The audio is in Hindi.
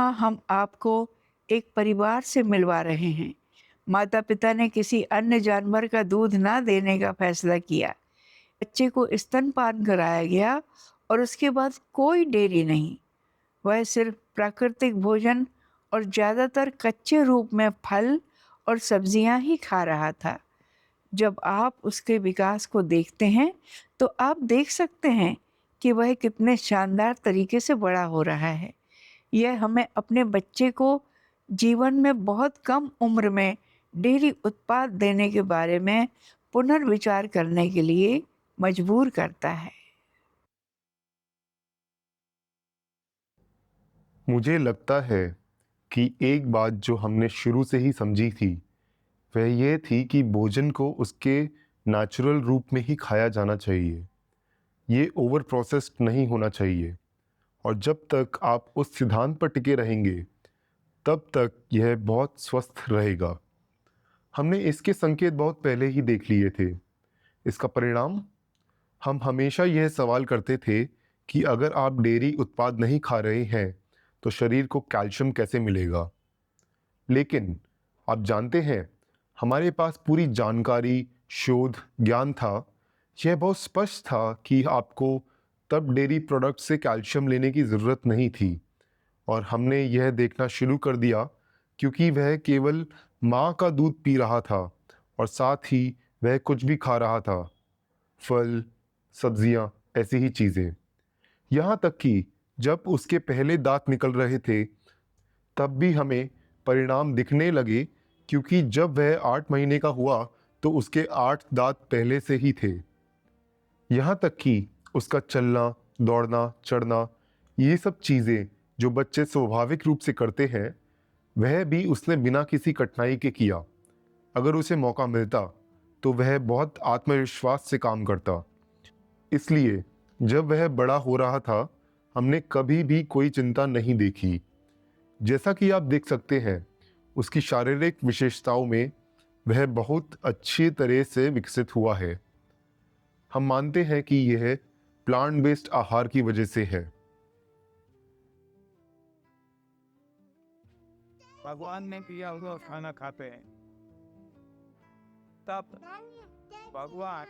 हाँ, हम आपको एक परिवार से मिलवा रहे हैं। माता-पिता ने किसी अन्य जानवर का दूध ना देने का फैसला किया। बच्चे को स्तनपान कराया गया और उसके बाद कोई डेयरी नहीं। वह सिर्फ प्राकृतिक भोजन और ज़्यादातर कच्चे रूप में फल और सब्जियां ही खा रहा था। जब आप उसके विकास को देखते हैं, तो आप देख सकते हैं कि वह कितने शानदार तरीके से बड़ा हो रहा है। यह हमें अपने बच्चे को जीवन में बहुत कम उम्र में डेयरी उत्पाद देने के बारे में पुनर्विचार करने के लिए मजबूर करता है। मुझे लगता है कि एक बात जो हमने शुरू से ही समझी थी, वह ये थी कि भोजन को उसके नेचुरल रूप में ही खाया जाना चाहिए। ये ओवर प्रोसेस्ड नहीं होना चाहिए। और जब तक आप उस सिद्धांत पर टिके रहेंगे, तब तक यह बहुत स्वस्थ रहेगा। हमने इसके संकेत बहुत पहले ही देख लिए थे। इसका परिणाम, हम हमेशा यह सवाल करते थे कि अगर आप डेयरी उत्पाद नहीं खा रहे हैं, तो शरीर को कैल्शियम कैसे मिलेगा। लेकिन आप जानते हैं, हमारे पास पूरी जानकारी, शोध, ज्ञान था। यह बहुत स्पष्ट था कि आपको तब डेयरी प्रोडक्ट से कैल्शियम लेने की ज़रूरत नहीं थी। और हमने यह देखना शुरू कर दिया क्योंकि वह केवल माँ का दूध पी रहा था और साथ ही वह कुछ भी खा रहा था, फल, सब्जियाँ, ऐसी ही चीज़ें। यहाँ तक कि जब उसके पहले दांत निकल रहे थे, तब भी हमें परिणाम दिखने लगे, क्योंकि जब वह 8 महीने का हुआ तो उसके 8 दांत पहले से ही थे। यहाँ तक कि उसका चलना, दौड़ना, चढ़ना, ये सब चीज़ें जो बच्चे स्वाभाविक रूप से करते हैं, वह भी उसने बिना किसी कठिनाई के किया। अगर उसे मौका मिलता तो वह बहुत आत्मविश्वास से काम करता। इसलिए जब वह बड़ा हो रहा था, हमने कभी भी कोई चिंता नहीं देखी। जैसा कि आप देख सकते हैं, उसकी शारीरिक विशेषताओं में वह बहुत अच्छी तरह से विकसित हुआ है। हम मानते हैं कि यह प्लांट बेस्ड आहार की वजह से है। भगवान ने दिया हुआ खाना खाते हैं, तब भगवान